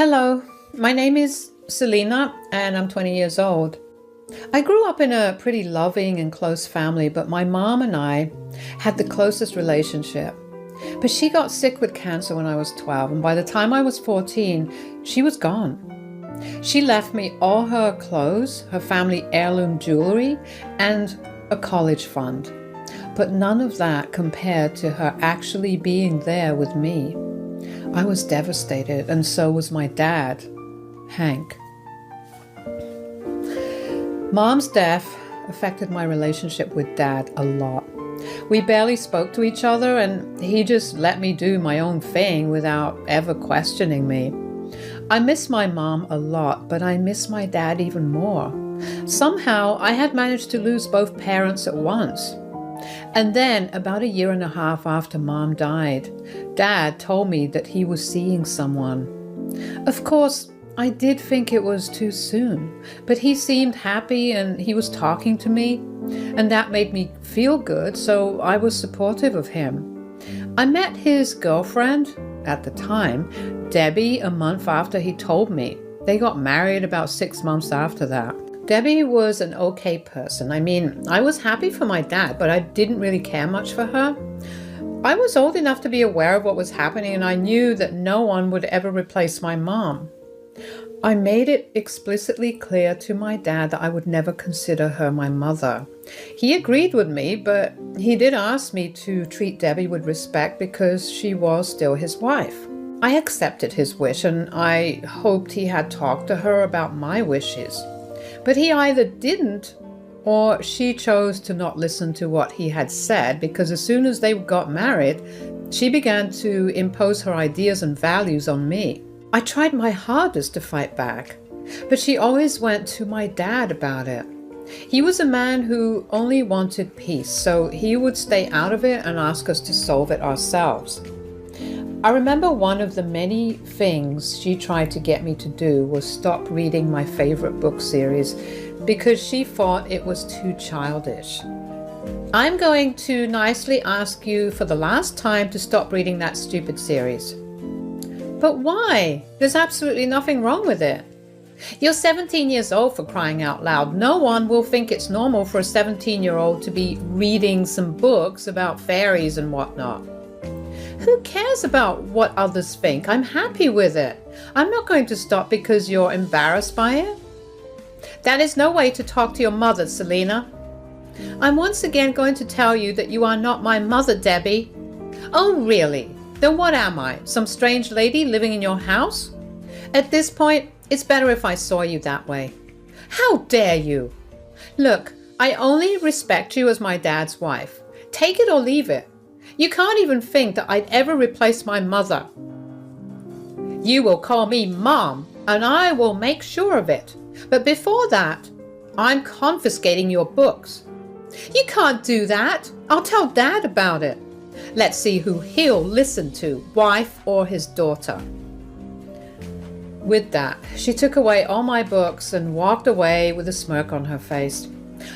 Hello, my name is Selena and I'm 20 years old. I grew up in a pretty loving and close family, but my mom and I had the closest relationship. But she got sick with cancer when I was 12, and by the time I was 14, she was gone. She left me all her clothes, her family heirloom jewelry, and a college fund. But none of that compared to her actually being there with me. I was devastated, and so was my dad, Hank. Mom's death affected my relationship with Dad a lot. We barely spoke to each other, and he just let me do my own thing without ever questioning me. I miss my mom a lot, but I miss my dad even more. Somehow, I had managed to lose both parents at once. And then, about a year and a half after Mom died, Dad told me that he was seeing someone. Of course, I did think it was too soon, but he seemed happy and he was talking to me, and that made me feel good, so I was supportive of him. I met his girlfriend, at the time, Debbie, a month after he told me. They got married about 6 months after that. Debbie was an okay person. I mean, I was happy for my dad, but I didn't really care much for her. I was old enough to be aware of what was happening, and I knew that no one would ever replace my mom. I made it explicitly clear to my dad that I would never consider her my mother. He agreed with me, but he did ask me to treat Debbie with respect because she was still his wife. I accepted his wish, and I hoped he had talked to her about my wishes. But he either didn't, or she chose to not listen to what he had said, because as soon as they got married, she began to impose her ideas and values on me. I tried my hardest to fight back, but she always went to my dad about it. He was a man who only wanted peace, so he would stay out of it and ask us to solve it ourselves. I remember one of the many things she tried to get me to do was stop reading my favorite book series because she thought it was too childish. I'm going to nicely ask you for the last time to stop reading that stupid series. But why? There's absolutely nothing wrong with it. You're 17 years old, for crying out loud. No one will think it's normal for a 17-year-old to be reading some books about fairies and whatnot. Who cares about what others think? I'm happy with it. I'm not going to stop because you're embarrassed by it. That is no way to talk to your mother, Selena. I'm once again going to tell you that you are not my mother, Debbie. Oh, really? Then what am I? Some strange lady living in your house? At this point, it's better if I saw you that way. How dare you? Look, I only respect you as my dad's wife. Take it or leave it. You can't even think that I'd ever replace my mother. You will call me Mom, and I will make sure of it. But before that, I'm confiscating your books. You can't do that. I'll tell Dad about it. Let's see who he'll listen to, wife or his daughter. With that, she took away all my books and walked away with a smirk on her face.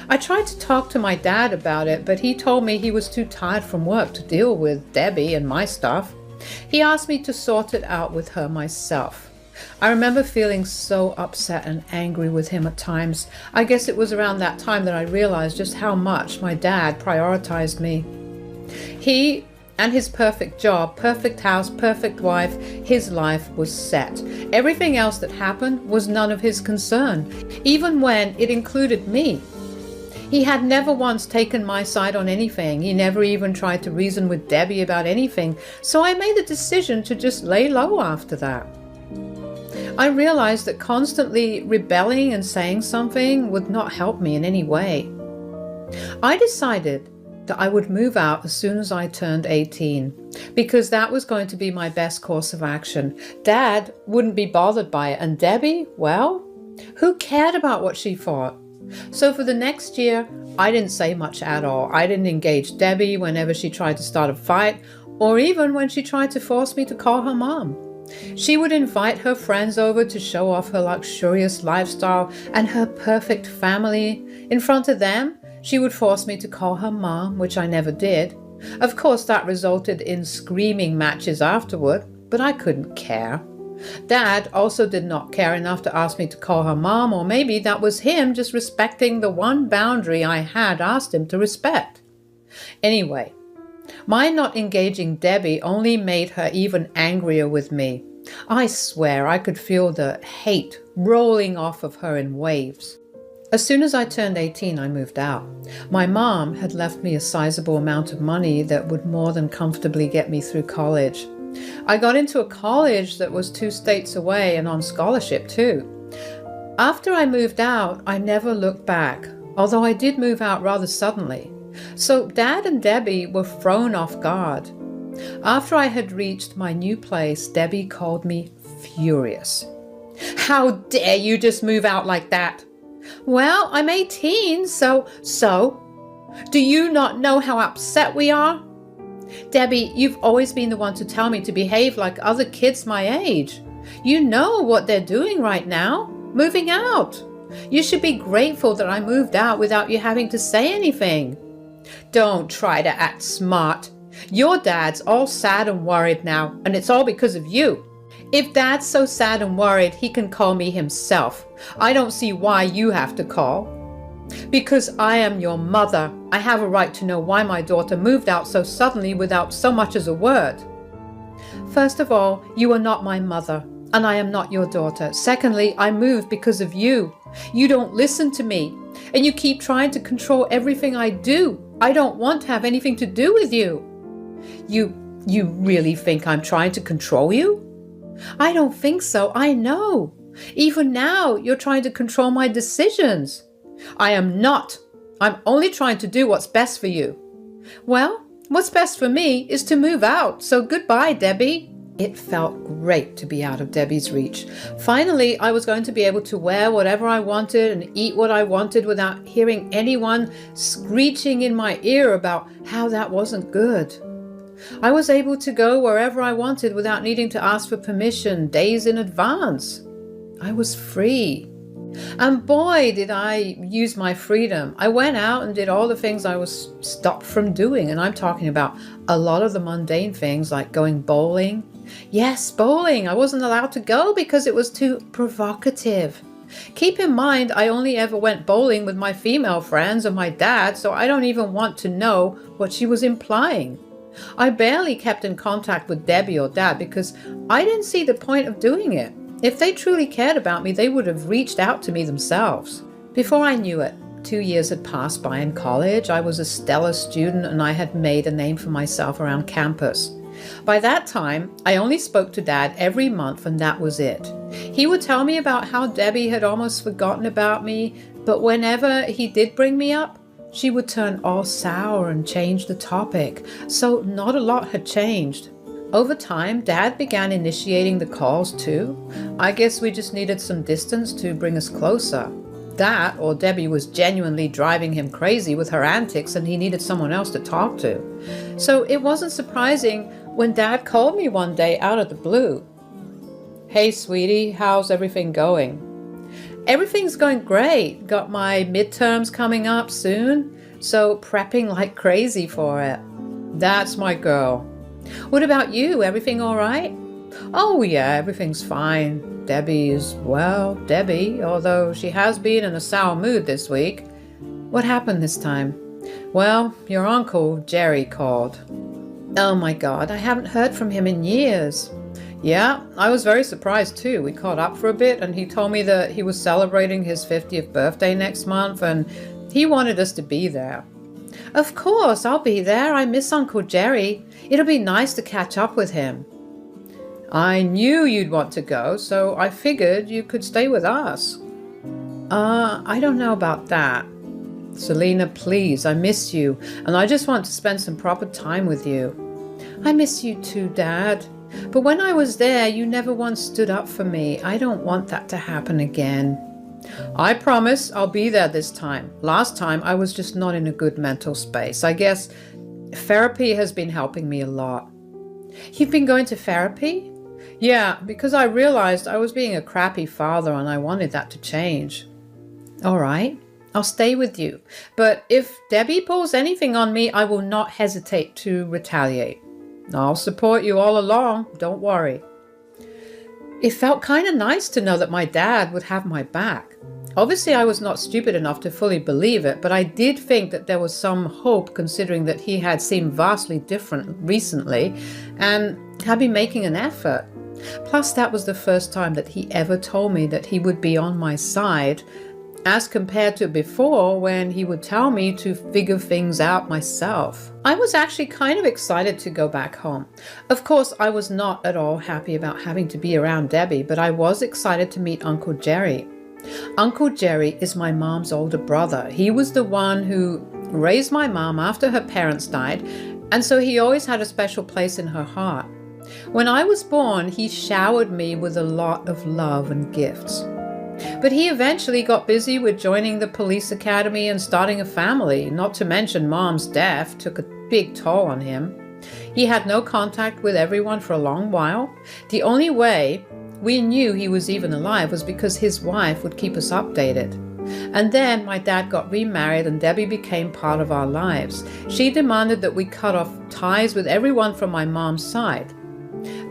I tried to talk to my dad about it, but he told me he was too tired from work to deal with Debbie and my stuff. He asked me to sort it out with her myself. I remember feeling so upset and angry with him at times. I guess it was around that time that I realized just how much my dad prioritized me. He and his perfect job, perfect house, perfect wife, his life was set. Everything else that happened was none of his concern, even when it included me. He had never once taken my side on anything. He never even tried to reason with Debbie about anything, so I made the decision to just lay low after that. I realized that constantly rebelling and saying something would not help me in any way. I decided that I would move out as soon as I turned 18, because that was going to be my best course of action. Dad wouldn't be bothered by it, and Debbie, well, who cared about what she thought? So for the next year, I didn't say much at all. I didn't engage Debbie whenever she tried to start a fight, or even when she tried to force me to call her mom. She would invite her friends over to show off her luxurious lifestyle and her perfect family. In front of them, she would force me to call her mom, which I never did. Of course, that resulted in screaming matches afterward, but I couldn't care. Dad also did not care enough to ask me to call her mom, or maybe that was him just respecting the one boundary I had asked him to respect. Anyway, my not engaging Debbie only made her even angrier with me. I swear I could feel the hate rolling off of her in waves. As soon as I turned 18, I moved out. My mom had left me a sizable amount of money that would more than comfortably get me through college. I got into a college that was 2 states away and on scholarship too. After I moved out, I never looked back, although I did move out rather suddenly. So Dad and Debbie were thrown off guard. After I had reached my new place, Debbie called me furious. "How dare you just move out like that?" "Well, I'm 18, so? Do you not know how upset we are?" "Debbie, you've always been the one to tell me to behave like other kids my age. You know what they're doing right now, moving out. You should be grateful that I moved out without you having to say anything." "Don't try to act smart. Your dad's all sad and worried now, and it's all because of you. If Dad's so sad and worried, he can call me himself. I don't see why you have to call." "Because I am your mother. I have a right to know why my daughter moved out so suddenly without so much as a word." "First of all, you are not my mother, and I am not your daughter. Secondly, I moved because of you. You don't listen to me, and you keep trying to control everything I do. I don't want to have anything to do with you." You really think I'm trying to control you?" "I don't think so. I know. Even now, you're trying to control my decisions." "I am not. I'm only trying to do what's best for you." "Well, what's best for me is to move out, so goodbye, Debbie." It felt great to be out of Debbie's reach. Finally, I was going to be able to wear whatever I wanted and eat what I wanted without hearing anyone screeching in my ear about how that wasn't good. I was able to go wherever I wanted without needing to ask for permission days in advance. I was free. And boy, did I use my freedom. I went out and did all the things I was stopped from doing. And I'm talking about a lot of the mundane things like going bowling. Yes, bowling. I wasn't allowed to go because it was too provocative. Keep in mind, I only ever went bowling with my female friends and my dad, so I don't even want to know what she was implying. I barely kept in contact with Debbie or Dad because I didn't see the point of doing it. If they truly cared about me, they would have reached out to me themselves. Before I knew it, 2 years had passed by in college. I was a stellar student and I had made a name for myself around campus. By that time, I only spoke to Dad every month and that was it. He would tell me about how Debbie had almost forgotten about me, but whenever he did bring me up, she would turn all sour and change the topic, so not a lot had changed. Over time, Dad began initiating the calls too. I guess we just needed some distance to bring us closer. That or Debbie was genuinely driving him crazy with her antics and he needed someone else to talk to. So it wasn't surprising when Dad called me one day out of the blue. "Hey sweetie, how's everything going?" "Everything's going great. Got my midterms coming up soon, so prepping like crazy for it." "That's my girl." "What about you? Everything all right?" "Oh yeah, everything's fine. Debbie is, well, Debbie, although she has been in a sour mood this week." "What happened this time?" "Well, your uncle, Jerry, called." "Oh my God, I haven't heard from him in years." "Yeah, I was very surprised too. We caught up for a bit and he told me that he was celebrating his 50th birthday next month and he wanted us to be there." "Of course, I'll be there. I miss Uncle Jerry. It'll be nice to catch up with him." "I knew you'd want to go, so I figured you could stay with us." I don't know about that." "Selena, please, I miss you and I just want to spend some proper time with you." "I miss you too, Dad. But when I was there, you never once stood up for me. I don't want that to happen again." "I promise I'll be there this time. Last time I was just not in a good mental space. I guess therapy has been helping me a lot." "You've been going to therapy?" "Yeah, because I realized I was being a crappy father and I wanted that to change." "All right, I'll stay with you. But if Debbie pulls anything on me, I will not hesitate to retaliate." "I'll support you all along, don't worry." It felt kind of nice to know that my dad would have my back. Obviously, I was not stupid enough to fully believe it, but I did think that there was some hope considering that he had seemed vastly different recently and had been making an effort. Plus, that was the first time that he ever told me that he would be on my side, as compared to before when he would tell me to figure things out myself. I was actually kind of excited to go back home. Of course, I was not at all happy about having to be around Debbie, but I was excited to meet Uncle Jerry. Uncle Jerry is my mom's older brother. He was the one who raised my mom after her parents died, and so he always had a special place in her heart. When I was born, he showered me with a lot of love and gifts. But he eventually got busy with joining the police academy and starting a family, not to mention Mom's death took a big toll on him. He had no contact with everyone for a long while. The only way we knew he was even alive was because his wife would keep us updated. And then my dad got remarried and Debbie became part of our lives. She demanded that we cut off ties with everyone from my mom's side.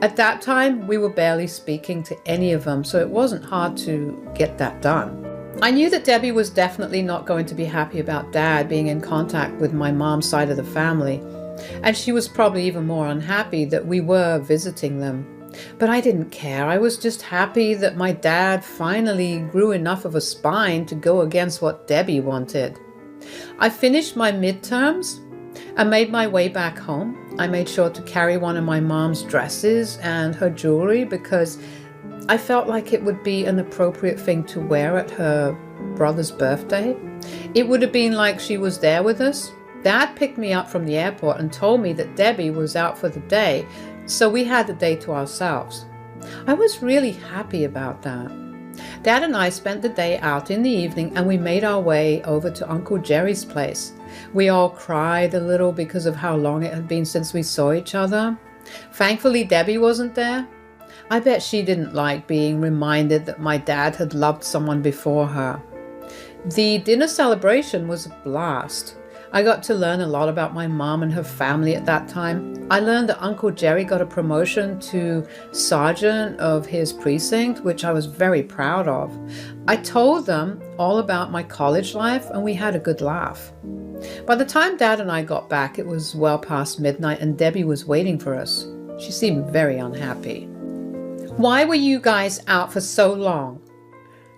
At that time, we were barely speaking to any of them, so it wasn't hard to get that done. I knew that Debbie was definitely not going to be happy about Dad being in contact with my mom's side of the family, and she was probably even more unhappy that we were visiting them. But I didn't care. I was just happy that my dad finally grew enough of a spine to go against what Debbie wanted. I finished my midterms and made my way back home. I made sure to carry one of my mom's dresses and her jewelry because I felt like it would be an appropriate thing to wear at her brother's birthday. It would have been like she was there with us. Dad picked me up from the airport and told me that Debbie was out for the day, so we had the day to ourselves. I was really happy about that. Dad and I spent the day out in the evening and we made our way over to Uncle Jerry's place. We all cried a little because of how long it had been since we saw each other. Thankfully, Debbie wasn't there. I bet she didn't like being reminded that my dad had loved someone before her. The dinner celebration was a blast. I got to learn a lot about my mom and her family at that time. I learned that Uncle Jerry got a promotion to sergeant of his precinct, which I was very proud of. I told them all about my college life and we had a good laugh. By the time Dad and I got back, it was well past midnight and Debbie was waiting for us. She seemed very unhappy. "Why were you guys out for so long?"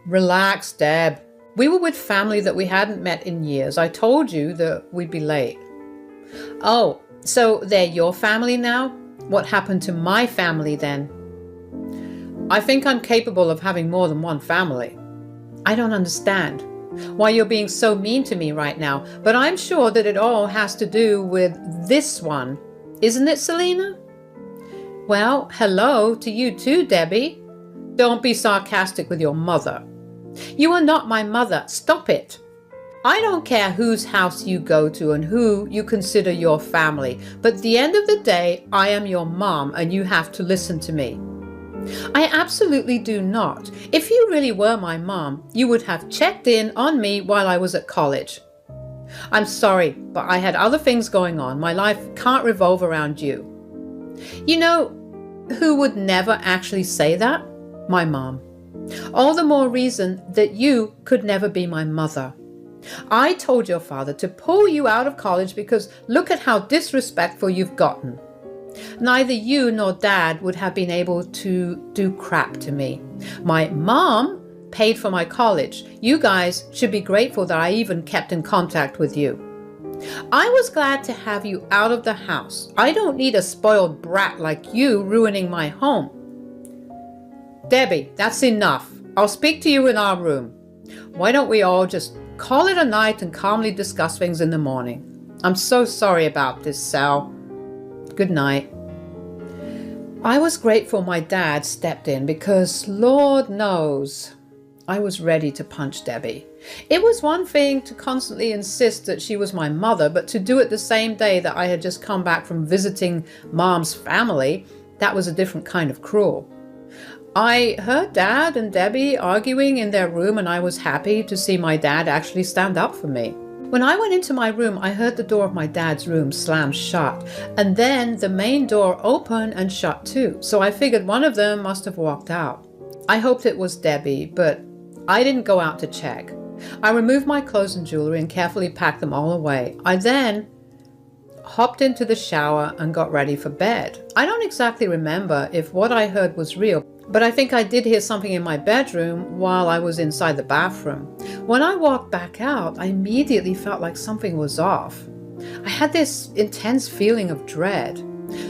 "Relax, Deb. We were with family that we hadn't met in years. I told you that we'd be late." "Oh, so they're your family now? What happened to my family then?" "I think I'm capable of having more than one family." "I don't understand why you're being so mean to me right now, but I'm sure that it all has to do with this one. Isn't it, Selena?" "Well, hello to you too, Debbie. Don't be sarcastic with your mother." "You are not my mother. Stop it. I don't care whose house you go to and who you consider your family, but at the end of the day, I am your mom and you have to listen to me." "I absolutely do not. If you really were my mom, you would have checked in on me while I was at college." "I'm sorry, but I had other things going on. My life can't revolve around you." You know who would never actually say that? My mom. All the more reason that you could never be my mother. I told your father to pull you out of college because look at how disrespectful you've gotten. Neither you nor Dad would have been able to do crap to me. My mom paid for my college. You guys should be grateful that I even kept in contact with you. I was glad to have you out of the house. I don't need a spoiled brat like you ruining my home. Debbie, that's enough. I'll speak to you in our room. Why don't we all just call it a night and calmly discuss things in the morning? I'm so sorry about this, Sal. Good night. I was grateful my dad stepped in because, Lord knows, I was ready to punch Debbie. It was one thing to constantly insist that she was my mother, but to do it the same day that I had just come back from visiting Mom's family, that was a different kind of cruel. I heard Dad and Debbie arguing in their room, and I was happy to see my dad actually stand up for me. When I went into my room, I heard the door of my dad's room slam shut, and then the main door open and shut too, so I figured one of them must have walked out. I hoped it was Debbie, but I didn't go out to check. I removed my clothes and jewelry and carefully packed them all away. I then hopped into the shower and got ready for bed. I don't exactly remember if what I heard was real, but I think I did hear something in my bedroom while I was inside the bathroom. When I walked back out, I immediately felt like something was off. I had this intense feeling of dread.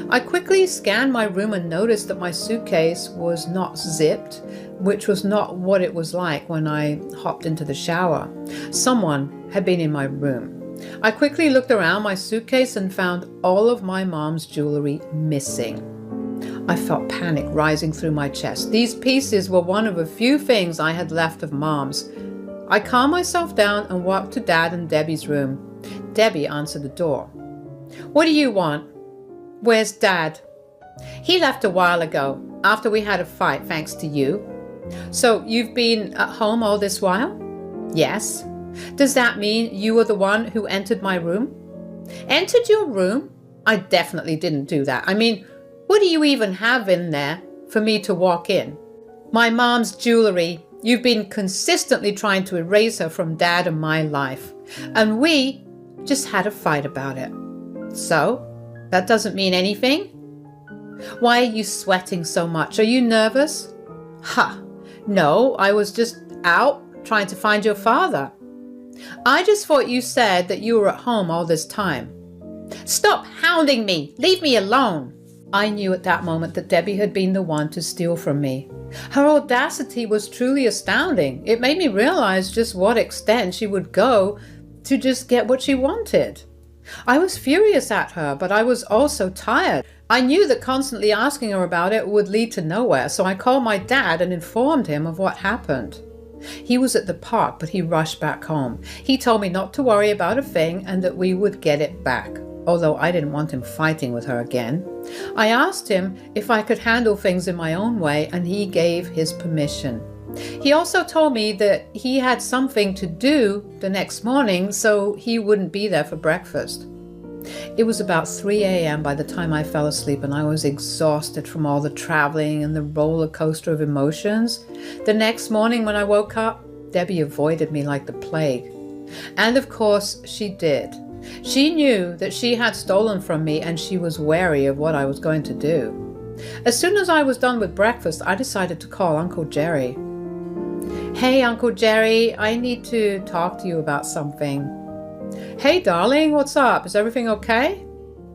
I quickly scanned my room and noticed that my suitcase was not zipped, which was not what it was like when I hopped into the shower. Someone had been in my room. I quickly looked around my suitcase and found all of my mom's jewelry missing. I felt panic rising through my chest. These pieces were one of a few things I had left of Mom's. I calmed myself down and walked to Dad and Debbie's room. Debbie answered the door. "What do you want?" "Where's Dad?" "He left a while ago, after we had a fight, thanks to you." "So you've been at home all this while?" "Yes." "Does that mean you were the one who entered my room?" "Entered your room? I definitely didn't do that. I mean, what do you even have in there for me to walk in?" "My mom's jewelry. You've been consistently trying to erase her from Dad and my life. And we just had a fight about it." "So? That doesn't mean anything?" "Why are you sweating so much? Are you nervous?" "Ha! No, I was just out trying to find your father." "I just thought you said that you were at home all this time." "Stop hounding me! Leave me alone!" I knew at that moment that Debbie had been the one to steal from me. Her audacity was truly astounding. It made me realize just what extent she would go to just get what she wanted. I was furious at her, but I was also tired. I knew that constantly asking her about it would lead to nowhere, so I called my dad and informed him of what happened. He was at the park, but he rushed back home. He told me not to worry about a thing and that we would get it back, although I didn't want him fighting with her again. I asked him if I could handle things in my own way, and he gave his permission. He also told me that he had something to do the next morning, so he wouldn't be there for breakfast. It was about 3 a.m. by the time I fell asleep, and I was exhausted from all the traveling and the roller coaster of emotions. The next morning when I woke up, Debbie avoided me like the plague. And of course she did. She knew that she had stolen from me, and she was wary of what I was going to do. As soon as I was done with breakfast, I decided to call Uncle Jerry. "Hey, Uncle Jerry, I need to talk to you about something." "Hey, darling, what's up? Is everything okay?"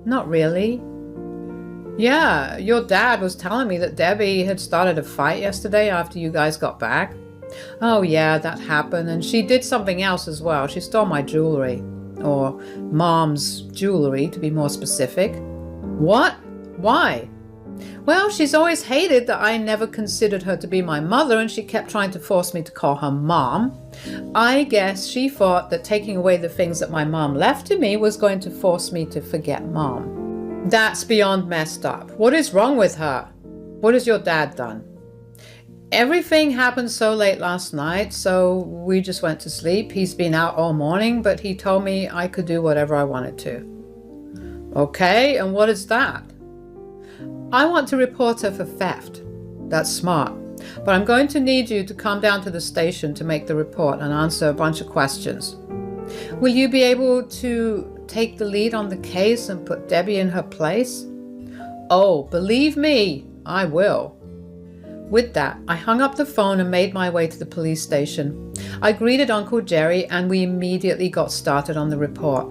"Not really." "Yeah, your dad was telling me that Debbie had started a fight yesterday after you guys got back." "Oh yeah, that happened, and she did something else as well. She stole my jewelry. Or Mom's jewelry, to be more specific." "What? Why?" "Well, she's always hated that I never considered her to be my mother, and she kept trying to force me to call her Mom. I guess she thought that taking away the things that my mom left to me was going to force me to forget Mom." "That's beyond messed up. What is wrong with her? What has your dad done?" "Everything happened so late last night, so we just went to sleep. He's been out all morning, but he told me I could do whatever I wanted to." "Okay, and what is that?" "I want to report her for theft." "That's smart. But I'm going to need you to come down to the station to make the report and answer a bunch of questions." "Will you be able to take the lead on the case and put Debbie in her place?" "Oh, believe me, I will." With that, I hung up the phone and made my way to the police station. I greeted Uncle Jerry, and we immediately got started on the report.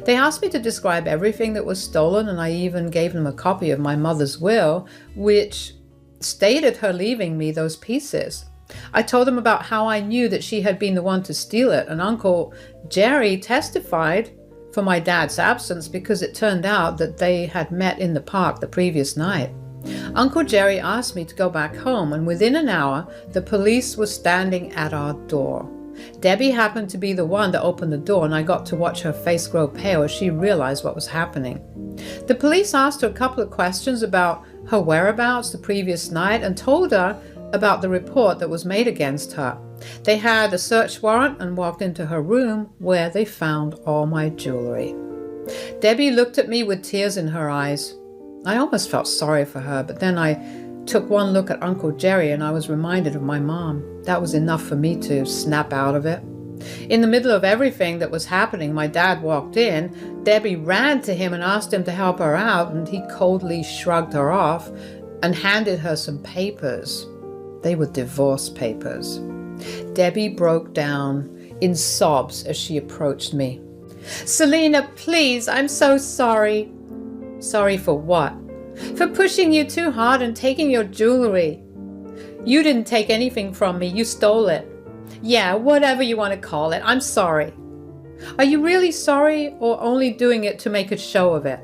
They asked me to describe everything that was stolen, and I even gave them a copy of my mother's will, which stated her leaving me those pieces. I told them about how I knew that she had been the one to steal it, and Uncle Jerry testified for my dad's absence because it turned out that they had met in the park the previous night. Uncle Jerry asked me to go back home, and within an hour, the police were standing at our door. Debbie happened to be the one to open the door, and I got to watch her face grow pale as she realized what was happening. The police asked her a couple of questions about her whereabouts the previous night and told her about the report that was made against her. They had a search warrant and walked into her room, where they found all my jewelry. Debbie looked at me with tears in her eyes. I almost felt sorry for her, but then I took one look at Uncle Jerry and I was reminded of my mom. That was enough for me to snap out of it. In the middle of everything that was happening, my dad walked in. Debbie ran to him and asked him to help her out, and he coldly shrugged her off and handed her some papers. They were divorce papers. Debbie broke down in sobs as she approached me. "Selena, please, I'm so sorry." "Sorry for what?" "For pushing you too hard and taking your jewelry." "You didn't take anything from me, you stole it." "Yeah, whatever you want to call it, I'm sorry." "Are you really sorry or only doing it to make a show of it?"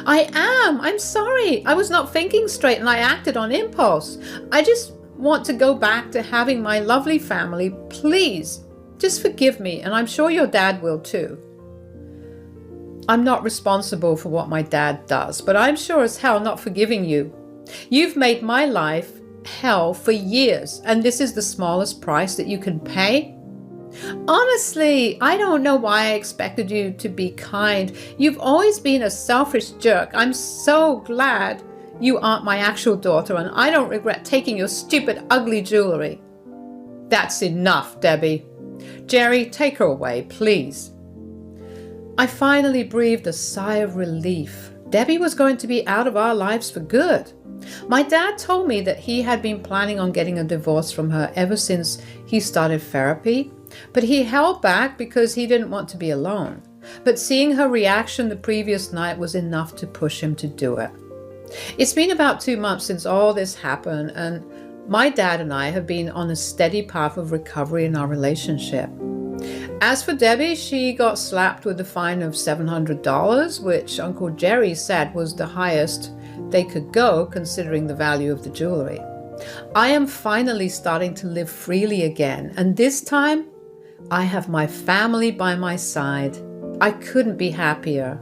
"I am. I'm sorry. I was not thinking straight and I acted on impulse. I just want to go back to having my lovely family. Please, just forgive me, and I'm sure your dad will too." I'm not responsible for what my dad does, but I'm sure as hell not forgiving you. You've made my life hell for years, and this is the smallest price that you can pay? Honestly, I don't know why I expected you to be kind. You've always been a selfish jerk. I'm so glad you aren't my actual daughter, and I don't regret taking your stupid, ugly jewelry. That's enough, Debbie. Jerry, take her away, please. I finally breathed a sigh of relief. Debbie was going to be out of our lives for good. My dad told me that he had been planning on getting a divorce from her ever since he started therapy, but he held back because he didn't want to be alone. But seeing her reaction the previous night was enough to push him to do it. It's been about 2 months since all this happened, and my dad and I have been on a steady path of recovery in our relationship. As for Debbie, she got slapped with a fine of $700, which Uncle Jerry said was the highest they could go considering the value of the jewelry. I am finally starting to live freely again, and this time I have my family by my side. I couldn't be happier.